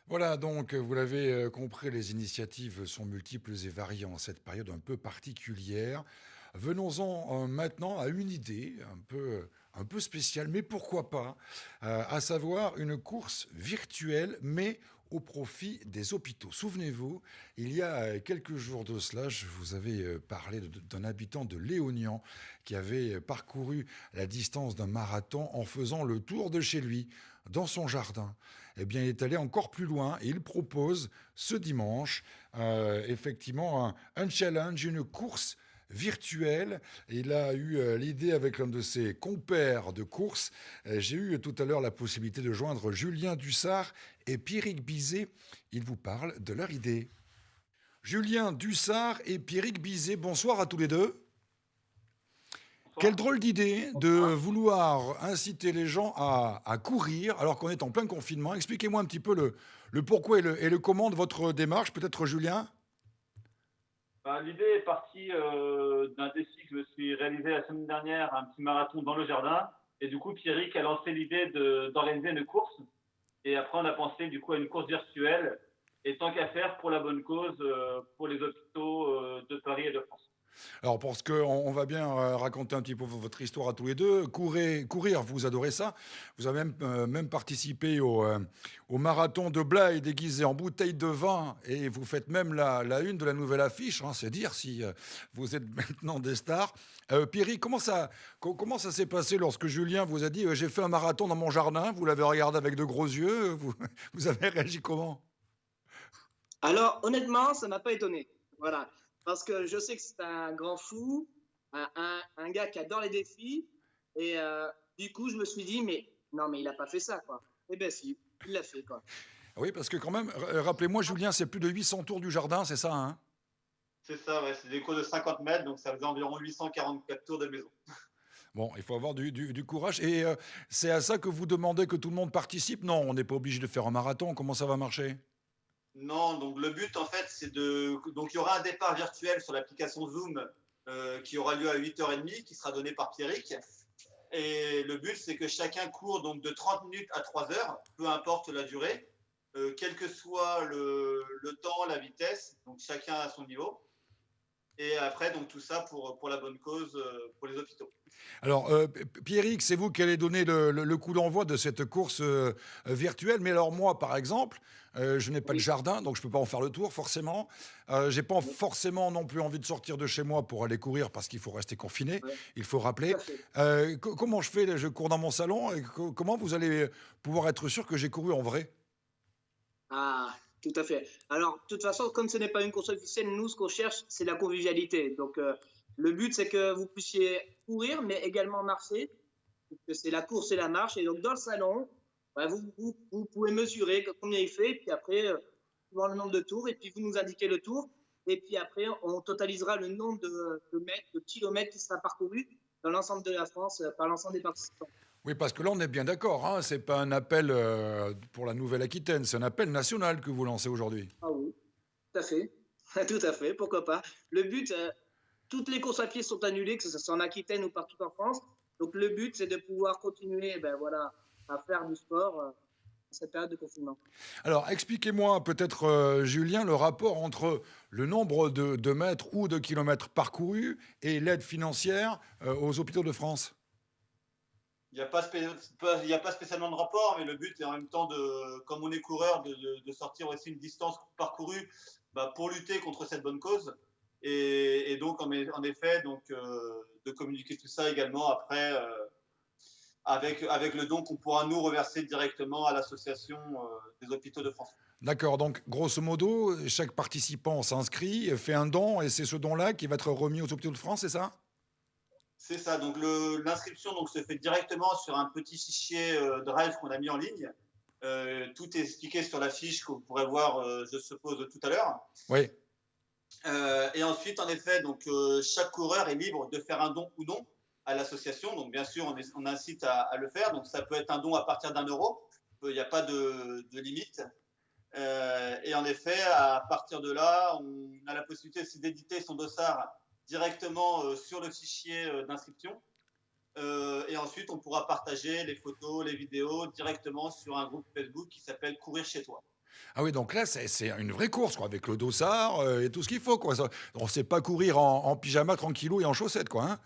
Voilà, donc vous l'avez compris, les initiatives sont multiples et variées en cette période un peu particulière. Venons-en maintenant à une idée un peu spéciale, mais pourquoi pas, à savoir une course virtuelle, mais au profit des hôpitaux. Souvenez-vous, il y a quelques jours de cela, je vous avais parlé d'un habitant de Léognan qui avait parcouru la distance d'un marathon en faisant le tour de chez lui, dans son jardin. Eh bien, il est allé encore plus loin et il propose ce dimanche, effectivement, un challenge, une course virtuelle. Il a eu l'idée avec l'un de ses compères de course. J'ai eu tout à l'heure la possibilité de joindre Julien Dussard et Pierrick Bizet. Ils vous parlent de leur idée. Julien Dussard et Pierrick Bizet, bonsoir à tous les deux. Quelle Bonsoir. drôle d'idée de Bonsoir. vouloir inciter les gens à courir alors qu'on est en plein confinement. Expliquez-moi un petit peu le pourquoi et le comment de votre démarche, peut-être Julien. L'idée est partie d'un défi que je me suis réalisé la semaine dernière, un petit marathon dans le jardin. Et du coup, Pierrick a lancé l'idée d'organiser une course. Et après, on a pensé du coup à une course virtuelle. Et tant qu'à faire, pour la bonne cause, pour les hôpitaux de Paris et de France. Alors, parce qu'on va bien raconter un petit peu votre histoire à tous les deux. Courir, vous adorez ça. Vous avez même participé au marathon de Blaye déguisé en bouteille de vin et vous faites même la une de la nouvelle affiche. Hein, c'est dire si vous êtes maintenant des stars. Pierry, comment ça s'est passé lorsque Julien vous a dit j'ai fait un marathon dans mon jardin? Vous l'avez regardé avec de gros yeux. Vous avez réagi comment? Alors, honnêtement, ça m'a pas étonné. Voilà. Parce que je sais que c'est un grand fou, un gars qui adore les défis. Et du coup, je me suis dit, mais non, mais il a pas fait ça, quoi. Eh ben si, il l'a fait, quoi. Oui, parce que quand même, rappelez-moi, Julien, c'est plus de 800 tours du jardin, c'est ça, hein? C'est ça, ouais, c'est des courses de 50 mètres, donc ça faisait environ 844 tours de maison. Bon, il faut avoir du courage. Et c'est à ça que vous demandez que tout le monde participe? Non, on n'est pas obligé de faire un marathon. Comment ça va marcher? Non, donc le but en fait, c'est de. Donc il y aura un départ virtuel sur l'application Zoom qui aura lieu à 8h30, qui sera donné par Pierrick. Et le but, c'est que chacun court donc de 30 minutes à 3 heures, peu importe la durée, quel que soit le temps, la vitesse, donc chacun à son niveau. Et après, donc tout ça pour la bonne cause, pour les hôpitaux. Alors, Pierrick, c'est vous qui allez donner le coup d'envoi de cette course virtuelle. Mais alors moi, par exemple, je n'ai pas de Oui, jardin, donc je ne peux pas en faire le tour forcément. J'ai pas oui, forcément non plus envie de sortir de chez moi pour aller courir parce qu'il faut rester confiné. ouais, Il faut tout rappeler. à fait. Comment je fais? Là, je cours dans mon salon. Et comment vous allez pouvoir être sûr que j'ai couru en vrai? Ah, tout à fait. Alors, de toute façon, comme ce n'est pas une course officielle, nous, ce qu'on cherche, c'est la convivialité. Donc, le but, c'est que vous puissiez courir, mais également marcher, que c'est la course et la marche. Et donc, dans le salon, bah, vous pouvez mesurer combien il fait, et puis après, voir le nombre de tours, et puis vous nous indiquez le tour. Et puis après, on totalisera le nombre de mètres, de kilomètres qui sera parcouru dans l'ensemble de la France par l'ensemble des participants. Oui, parce que là, on est bien d'accord, hein, c'est pas un appel pour la Nouvelle-Aquitaine, c'est un appel national que vous lancez aujourd'hui. Ah oui, tout à fait. Tout à fait, pourquoi pas. Le but, toutes les courses à pied sont annulées, que ce soit en Aquitaine ou partout en France. Donc le but, c'est de pouvoir continuer ben, voilà, à faire du sport en cette période de confinement. Alors, expliquez-moi peut-être, Julien, le rapport entre le nombre de mètres ou de kilomètres parcourus et l'aide financière aux hôpitaux de France. Il n'y a pas spécialement de rapport, mais le but est en même temps, comme on est coureur, de sortir aussi une distance parcourue bah, pour lutter contre cette bonne cause. Et donc, en effet, donc, de communiquer tout ça également après avec le don qu'on pourra nous reverser directement à l'association des hôpitaux de France. D'accord, donc grosso modo, chaque participant s'inscrit, fait un don, et c'est ce don-là qui va être remis aux hôpitaux de France, c'est ça? C'est ça. Donc l'inscription donc se fait directement sur un petit fichier Drive qu'on a mis en ligne. Tout est expliqué sur la fiche que vous pourrez voir, je suppose, tout à l'heure. Oui. Et ensuite, en effet, donc chaque coureur est libre de faire un don ou non à l'association. Donc bien sûr, on incite à le faire. Donc ça peut être un don à partir d'1 euro. Il n'y a pas de limite. Et en effet, à partir de là, on a la possibilité aussi d'éditer son dossard directement sur le fichier d'inscription. Et ensuite, on pourra partager les photos, les vidéos directement sur un groupe Facebook qui s'appelle Courir chez toi. Ah oui, donc là, c'est une vraie course, quoi, avec le dossard et tout ce qu'il faut, quoi. On ne sait pas courir en pyjama tranquillou et en chaussettes, quoi, hein.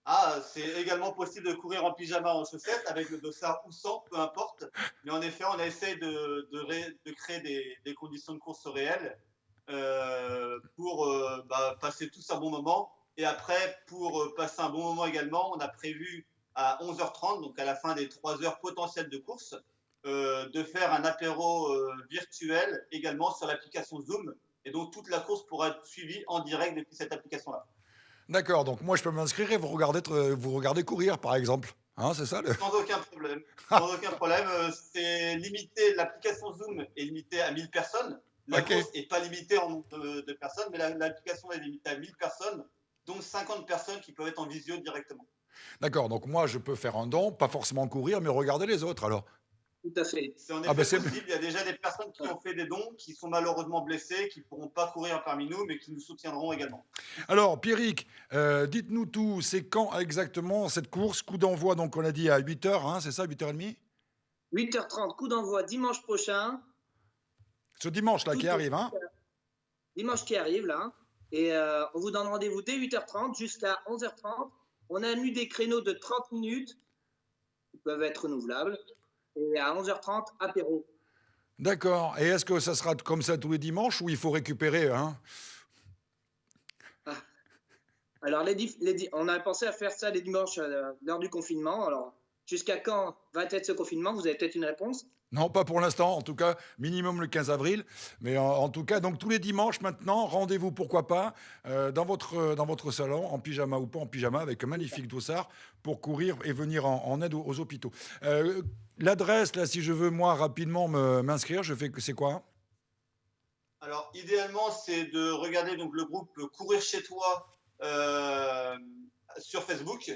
Ah, c'est également possible de courir en pyjama, en chaussettes, avec le dossard ou sans, peu importe. Mais en effet, on a essayé de créer des conditions de course réelles pour passer tous un bon moment. Et après, pour passer un bon moment également, on a prévu à 11h30, donc à la fin des 3 heures potentielles de course, de faire un apéro virtuel également sur l'application Zoom. Et donc, toute la course pourra être suivie en direct depuis cette application-là. D'accord, donc moi, je peux m'inscrire et vous regardez courir, par exemple. Hein, c'est ça le... Sans aucun problème. Sans aucun problème. C'est limité, l'application Zoom est limitée à 1000 personnes. La Ok. course n'est pas limitée en nombre de personnes, mais l'application est limitée à 1000 personnes, dont 50 personnes qui peuvent être en visio directement. D'accord, donc moi, je peux faire un don, pas forcément courir, mais regarder les autres, alors. Tout à fait. C'est en Ah ben effet possible. Il y a déjà des personnes qui ont fait des dons, qui sont malheureusement blessées, qui ne pourront pas courir parmi nous, mais qui nous soutiendront également. Alors, Pierrick, dites-nous tout, c'est quand exactement cette course? Coup d'envoi, donc on a dit à 8h, hein, c'est ça, 8h30? 8h30, coup d'envoi dimanche prochain. Ce dimanche, là, Tout qui est- arrive, hein? Dimanche qui arrive, là. Et on vous donne rendez-vous dès 8h30 jusqu'à 11h30. On a mis des créneaux de 30 minutes qui peuvent être renouvelables. Et à 11h30, apéro. D'accord, et est-ce que ça sera comme ça tous les dimanches ou il faut récupérer, hein? Ah. Alors, on a pensé à faire ça les dimanches lors du confinement. Alors, jusqu'à quand va être ce confinement? Vous avez peut-être une réponse? Non, pas pour l'instant, en tout cas, minimum le 15 avril. Mais en tout cas, donc tous les dimanches maintenant, rendez-vous, pourquoi pas, dans votre salon, en pyjama ou pas en pyjama, avec un magnifique dossard pour courir et venir en aide aux hôpitaux. L'adresse, là, si je veux, moi, rapidement m'inscrire, je fais que c'est quoi? Alors, idéalement, c'est de regarder donc, le groupe Courir chez toi sur Facebook.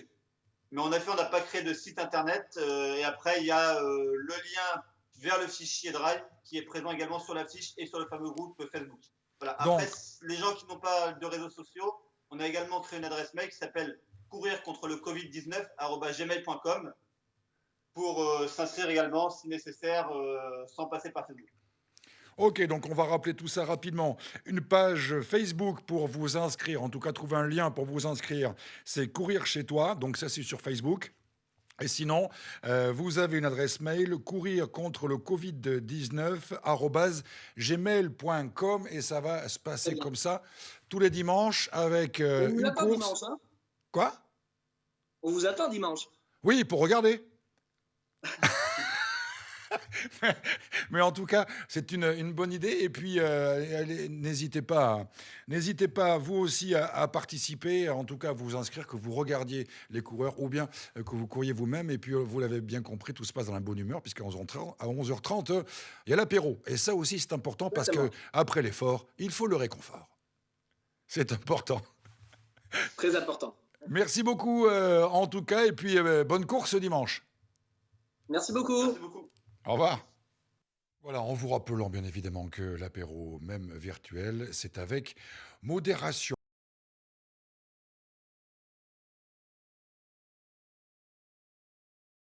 Mais en effet, on n'a pas créé de site internet. Et après, il y a le lien vers le fichier Drive qui est présent également sur la fiche et sur le fameux groupe Facebook. Voilà. Après, Donc, les gens qui n'ont pas de réseaux sociaux, on a également créé une adresse mail qui s'appelle courir contre le Covid-19 @gmail.com pour s'inscrire également si nécessaire sans passer par Facebook. ok, donc on va rappeler tout ça rapidement. Une page Facebook pour vous inscrire, en tout cas trouver un lien pour vous inscrire, c'est Courir chez toi, donc ça c'est sur Facebook. Et sinon, vous avez une adresse mail, courir contre le Covid-19 @gmail.com et ça va se passer comme ça tous les dimanches avec On vous une attend course. dimanche, hein? Quoi? On vous attend dimanche. Oui, pour regarder. Mais en tout cas, c'est une bonne idée. Et puis, n'hésitez pas vous aussi à participer, en tout cas à vous inscrire, que vous regardiez les coureurs ou bien que vous couriez vous-même. Et puis, vous l'avez bien compris, tout se passe dans la bonne humeur, puisqu'à 11h30, il y a l'apéro. Et ça aussi, c'est important parce que Exactement. après l'effort, il faut le réconfort. C'est important. Très important. Merci beaucoup, en tout cas. Et puis, bonne course ce dimanche. Merci beaucoup. Merci beaucoup. Au revoir. Voilà, en vous rappelant bien évidemment que l'apéro, même virtuel, c'est avec modération.